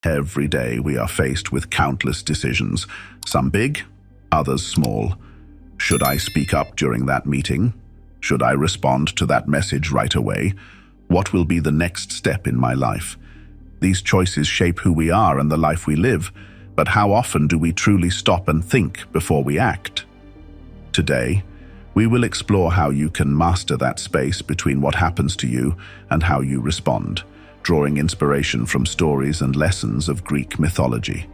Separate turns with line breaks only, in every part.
Every day we are faced with countless decisions, some big, others small. Should I speak up during that meeting? Should I respond to that message right away? What will be the next step in my life? These choices shape who we are and the life we live, but how often do we truly stop and think before we act? Today, we will explore how you can master that space between what happens to you and how you respond, drawing inspiration from stories and lessons of Greek mythology.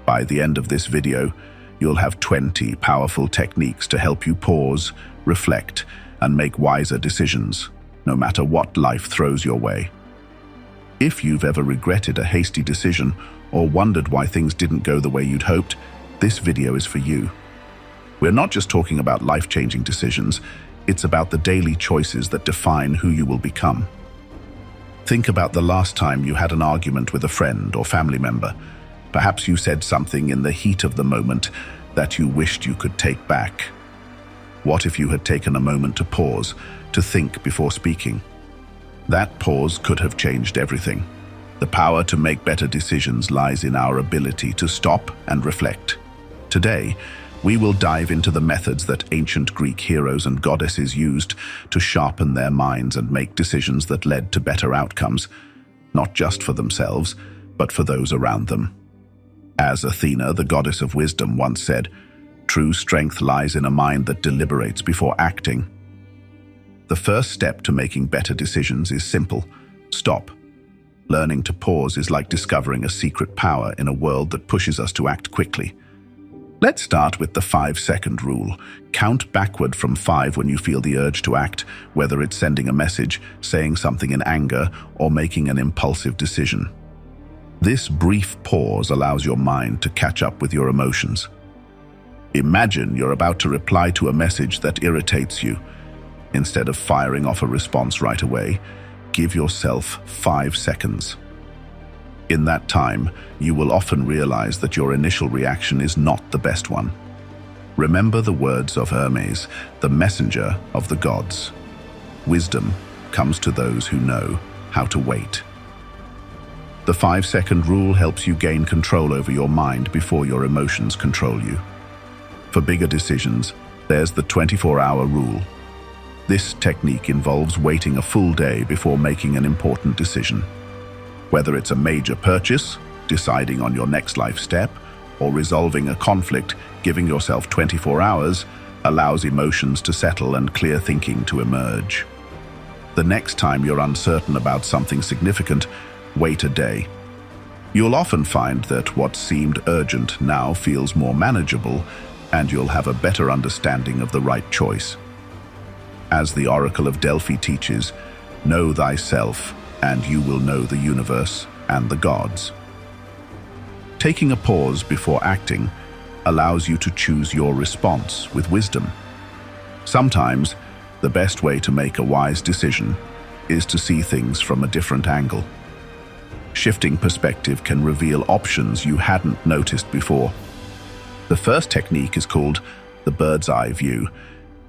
By the end of this video, you'll have 20 powerful techniques to help you pause, reflect, and make wiser decisions, no matter what life throws your way. If you've ever regretted a hasty decision or wondered why things didn't go the way you'd hoped, this video is for you. We're not just talking about life-changing decisions, it's about the daily choices that define who you will become. Think about the last time you had an argument with a friend or family member. Perhaps you said something in the heat of the moment that you wished you could take back. What if you had taken a moment to pause, to think before speaking? That pause could have changed everything. The power to make better decisions lies in our ability to stop and reflect. Today, we will dive into the methods that ancient Greek heroes and goddesses used to sharpen their minds and make decisions that led to better outcomes, not just for themselves, but for those around them. As Athena, the goddess of wisdom, once said, "True strength lies in a mind that deliberates before acting." The first step to making better decisions is simple: stop. Learning to pause is like discovering a secret power in a world that pushes us to act quickly. Let's start with the 5-second rule. Count backward from 5 when you feel the urge to act, whether it's sending a message, saying something in anger, or making an impulsive decision. This brief pause allows your mind to catch up with your emotions. Imagine you're about to reply to a message that irritates you. Instead of firing off a response right away, give yourself 5 seconds. In that time, you will often realize that your initial reaction is not the best one. Remember the words of Hermes, the messenger of the gods. Wisdom comes to those who know how to wait. The 5-second rule helps you gain control over your mind before your emotions control you. For bigger decisions, there's the 24-hour rule. This technique involves waiting a full day before making an important decision. Whether it's a major purchase, deciding on your next life step, or resolving a conflict, giving yourself 24 hours allows emotions to settle and clear thinking to emerge. The next time you're uncertain about something significant, wait a day. You'll often find that what seemed urgent now feels more manageable, and you'll have a better understanding of the right choice. As the Oracle of Delphi teaches, know thyself, and you will know the universe and the gods. Taking a pause before acting allows you to choose your response with wisdom. Sometimes, the best way to make a wise decision is to see things from a different angle. Shifting perspective can reveal options you hadn't noticed before. The first technique is called the bird's eye view.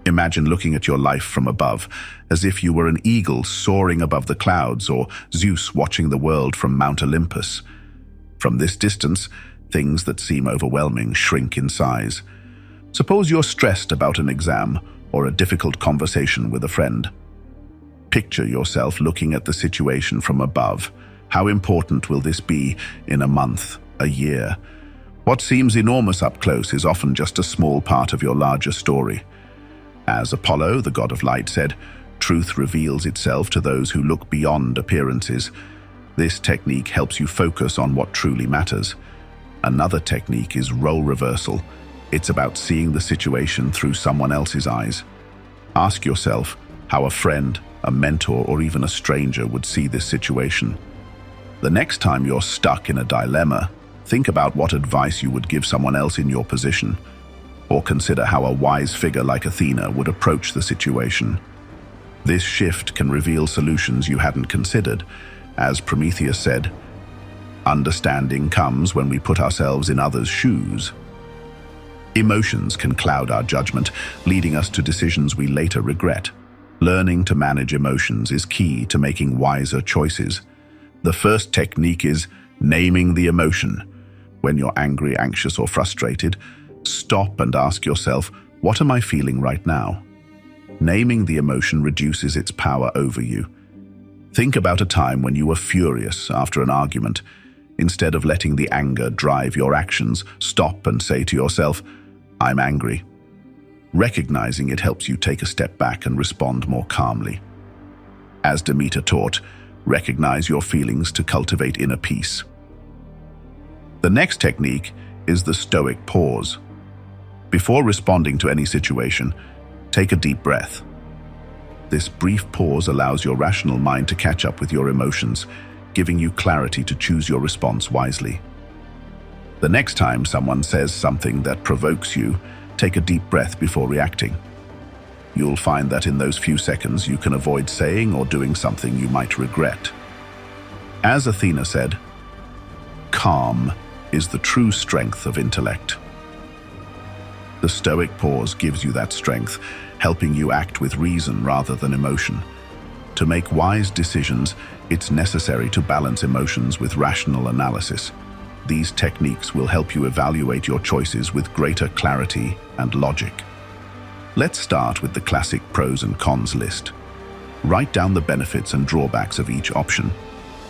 Imagine looking at your life from above, as if you were an eagle soaring above the clouds or Zeus watching the world from Mount Olympus. From this distance, things that seem overwhelming shrink in size. Suppose you're stressed about an exam or a difficult conversation with a friend. Picture yourself looking at the situation from above. How important will this be in a month, a year? What seems enormous up close is often just a small part of your larger story. As Apollo, the god of light, said, "Truth reveals itself to those who look beyond appearances." This technique helps you focus on what truly matters. Another technique is role reversal. It's about seeing the situation through someone else's eyes. Ask yourself how a friend, a mentor, or even a stranger would see this situation. The next time you're stuck in a dilemma, think about what advice you would give someone else in your position. Or consider how a wise figure like Athena would approach the situation. This shift can reveal solutions you hadn't considered. As Prometheus said, "Understanding comes when we put ourselves in others' shoes." Emotions can cloud our judgment, leading us to decisions we later regret. Learning to manage emotions is key to making wiser choices. The first technique is Naming the emotion. When you're angry, anxious, or frustrated, stop and ask yourself, what am I feeling right now? Naming the emotion reduces its power over you. Think about a time when you were furious after an argument. Instead of letting the anger drive your actions, stop and say to yourself, I'm angry. Recognizing it helps you take a step back and respond more calmly. As Demeter taught, recognize your feelings to cultivate inner peace. The next technique is the Stoic pause. Before responding to any situation, take a deep breath. This brief pause allows your rational mind to catch up with your emotions, giving you clarity to choose your response wisely. The next time someone says something that provokes you, take a deep breath before reacting. You'll find that in those few seconds you can avoid saying or doing something you might regret. As Athena said, calm is the true strength of intellect. The Stoic pause gives you that strength, helping you act with reason rather than emotion. To make wise decisions, it's necessary to balance emotions with rational analysis. These techniques will help you evaluate your choices with greater clarity and logic. Let's start with the classic pros and cons list. Write down the benefits and drawbacks of each option.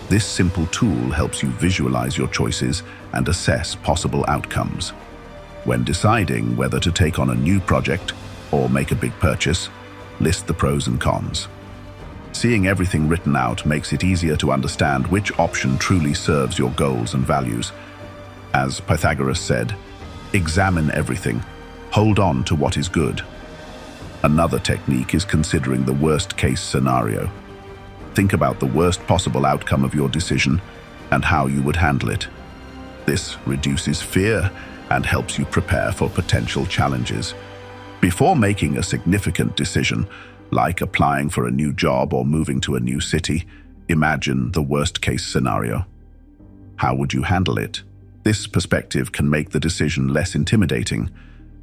This simple tool helps you visualize your choices and assess possible outcomes. When deciding whether to take on a new project or make a big purchase, list the pros and cons. Seeing everything written out makes it easier to understand which option truly serves your goals and values. As Pythagoras said, examine everything, hold on to what is good. Another technique is considering the worst-case scenario. Think about the worst possible outcome of your decision and how you would handle it. This reduces fear and helps you prepare for potential challenges. Before making a significant decision, like applying for a new job or moving to a new city, imagine the worst-case scenario. How would you handle it? This perspective can make the decision less intimidating.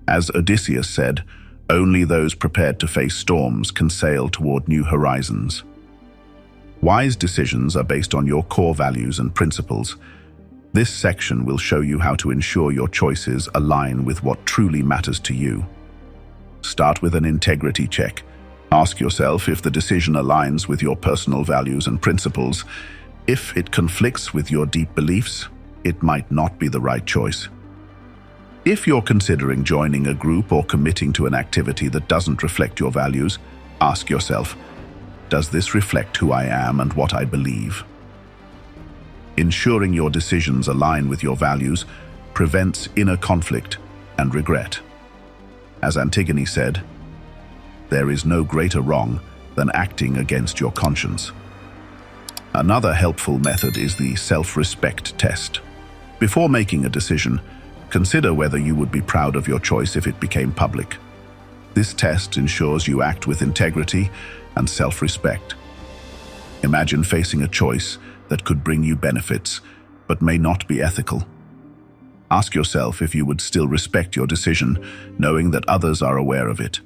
As Odysseus said, only those prepared to face storms can sail toward new horizons. Wise decisions are based on your core values and principles. This section will show you how to ensure your choices align with what truly matters to you. Start with an integrity check. Ask yourself if the decision aligns with your personal values and principles. If it conflicts with your deep beliefs, it might not be the right choice. If you're considering joining a group or committing to an activity that doesn't reflect your values, ask yourself, does this reflect who I am and what I believe? Ensuring your decisions align with your values prevents inner conflict and regret. As Antigone said, there is no greater wrong than acting against your conscience. Another helpful method is the self-respect test. Before making a decision, consider whether you would be proud of your choice if it became public. This test ensures you act with integrity and self-respect. Imagine facing a choice that could bring you benefits, but may not be ethical. Ask yourself if you would still respect your decision, knowing that others are aware of it.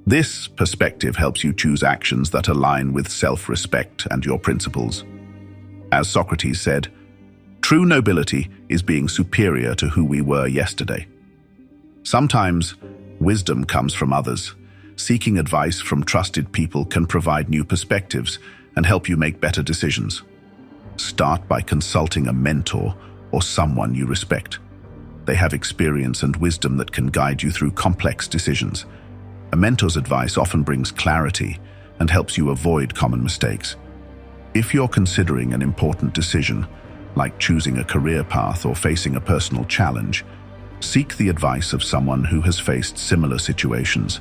This perspective helps you choose actions that align with self-respect and your principles. As Socrates said, true nobility is being superior to who we were yesterday. Sometimes, wisdom comes from others. Seeking advice from trusted people can provide new perspectives and help you make better decisions. Start by consulting a mentor or someone you respect. They have experience and wisdom that can guide you through complex decisions. A mentor's advice often brings clarity and helps you avoid common mistakes. If you're considering an important decision, like choosing a career path or facing a personal challenge, seek the advice of someone who has faced similar situations.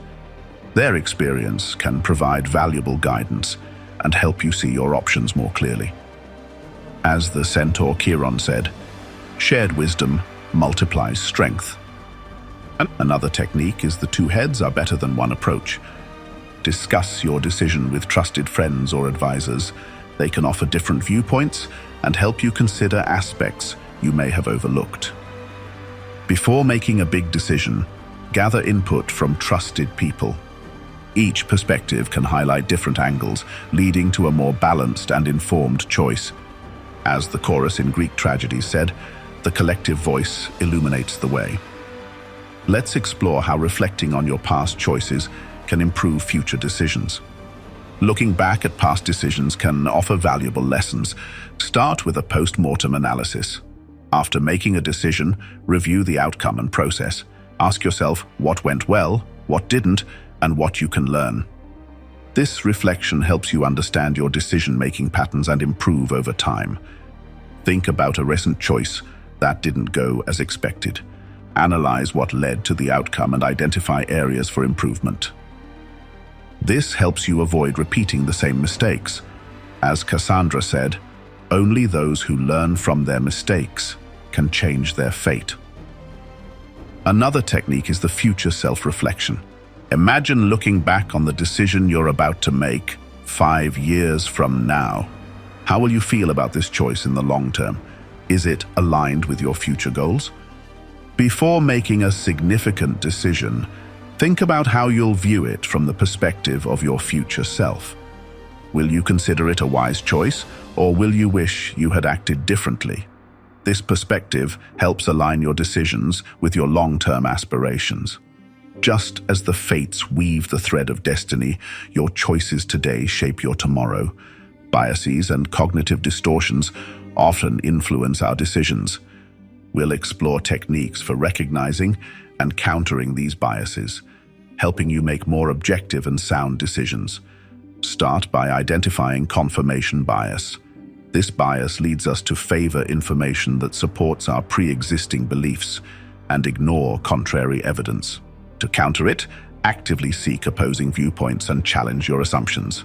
Their experience can provide valuable guidance and help you see your options more clearly. As the centaur Chiron said, shared wisdom multiplies strength. Another technique is the two heads are better than one approach. Discuss your decision with trusted friends or advisors. They can offer different viewpoints and help you consider aspects you may have overlooked. Before making a big decision, gather input from trusted people. Each perspective can highlight different angles, leading to a more balanced and informed choice. As the chorus in Greek tragedies said, the collective voice illuminates the way. Let's explore how reflecting on your past choices can improve future decisions. Looking back at past decisions can offer valuable lessons. Start with a post-mortem analysis. After making a decision, review the outcome and process. Ask yourself what went well, what didn't, and what you can learn. This reflection helps you understand your decision-making patterns and improve over time. Think about a recent choice that didn't go as expected. Analyze what led to the outcome and identify areas for improvement. This helps you avoid repeating the same mistakes. As Cassandra said, only those who learn from their mistakes can change their fate. Another technique is the future self-reflection. Imagine looking back on the decision you're about to make 5 years from now. How will you feel about this choice in the long term? Is it aligned with your future goals? Before making a significant decision, think about how you'll view it from the perspective of your future self. Will you consider it a wise choice, or will you wish you had acted differently? This perspective helps align your decisions with your long-term aspirations. Just as the fates weave the thread of destiny, your choices today shape your tomorrow. Biases and cognitive distortions often influence our decisions. We'll explore techniques for recognizing and countering these biases, helping you make more objective and sound decisions. Start by identifying confirmation bias. This bias leads us to favor information that supports our pre-existing beliefs and ignore contrary evidence. To counter it, actively seek opposing viewpoints and challenge your assumptions.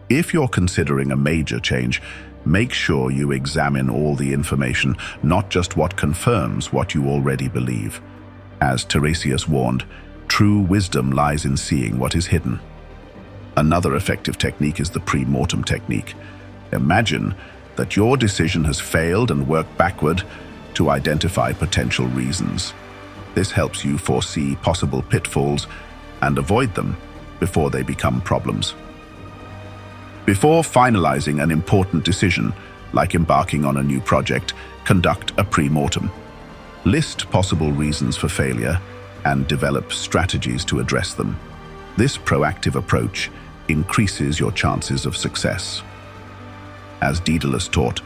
If you're considering a major change, make sure you examine all the information, not just what confirms what you already believe. As Tiresias warned, true wisdom lies in seeing what is hidden. Another effective technique is the pre-mortem technique. Imagine that your decision has failed and work backward to identify potential reasons. This helps you foresee possible pitfalls and avoid them before they become problems. Before finalizing an important decision, like embarking on a new project, conduct a pre-mortem. List possible reasons for failure and develop strategies to address them. This proactive approach increases your chances of success. As Daedalus taught,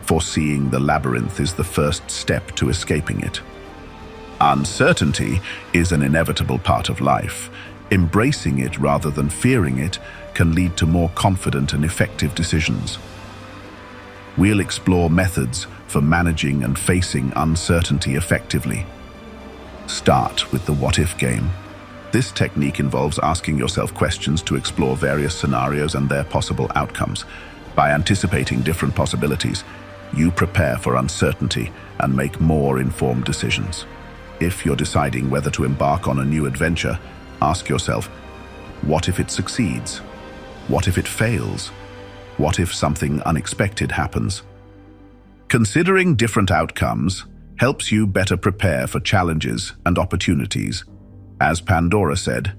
foreseeing the labyrinth is the first step to escaping it. Uncertainty is an inevitable part of life. Embracing it rather than fearing it can lead to more confident and effective decisions. We'll explore methods for managing and facing uncertainty effectively. Start with the what-if game. This technique involves asking yourself questions to explore various scenarios and their possible outcomes. By anticipating different possibilities, you prepare for uncertainty and make more informed decisions. If you're deciding whether to embark on a new adventure, ask yourself, what if it succeeds? What if it fails? What if something unexpected happens? Considering different outcomes helps you better prepare for challenges and opportunities. As Pandora said,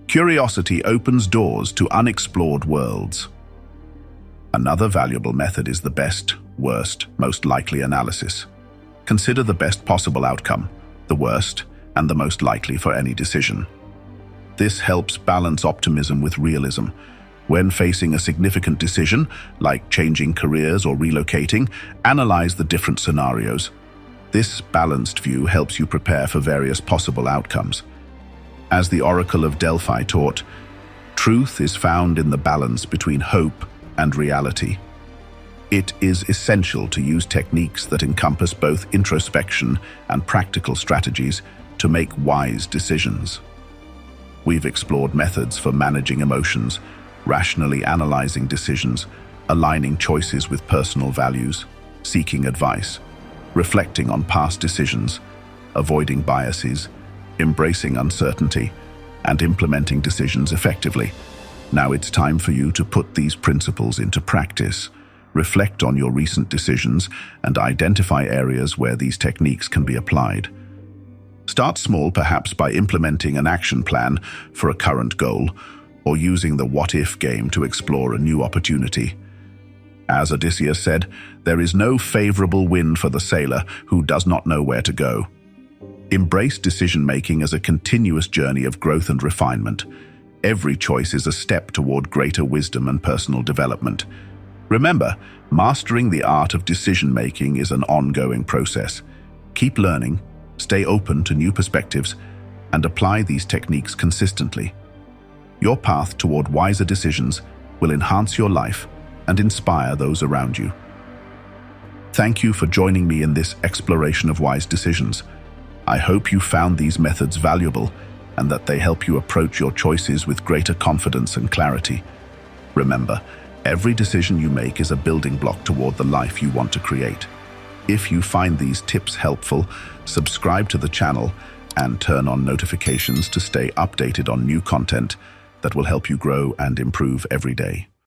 curiosity opens doors to unexplored worlds. Another valuable method is the best, worst, most likely analysis. Consider the best possible outcome, the worst, and the most likely for any decision. This helps balance optimism with realism. When facing a significant decision, like changing careers or relocating, analyze the different scenarios. This balanced view helps you prepare for various possible outcomes. As the Oracle of Delphi taught, truth is found in the balance between hope and reality. It is essential to use techniques that encompass both introspection and practical strategies to make wise decisions. We've explored methods for managing emotions, rationally analyzing decisions, aligning choices with personal values, seeking advice, reflecting on past decisions, avoiding biases, embracing uncertainty, and implementing decisions effectively. Now it's time for you to put these principles into practice. Reflect on your recent decisions and identify areas where these techniques can be applied. Start small, perhaps by implementing an action plan for a current goal or using the what-if game to explore a new opportunity. As Odysseus said, there is no favorable wind for the sailor who does not know where to go. Embrace decision-making as a continuous journey of growth and refinement. Every choice is a step toward greater wisdom and personal development. Remember, mastering the art of decision-making is an ongoing process. Keep learning, stay open to new perspectives, and apply these techniques consistently. Your path toward wiser decisions will enhance your life and inspire those around you. Thank you for joining me in this exploration of wise decisions. I hope you found these methods valuable and that they help you approach your choices with greater confidence and clarity. Remember, every decision you make is a building block toward the life you want to create. If you find these tips helpful, subscribe to the channel and turn on notifications to stay updated on new content that will help you grow and improve every day.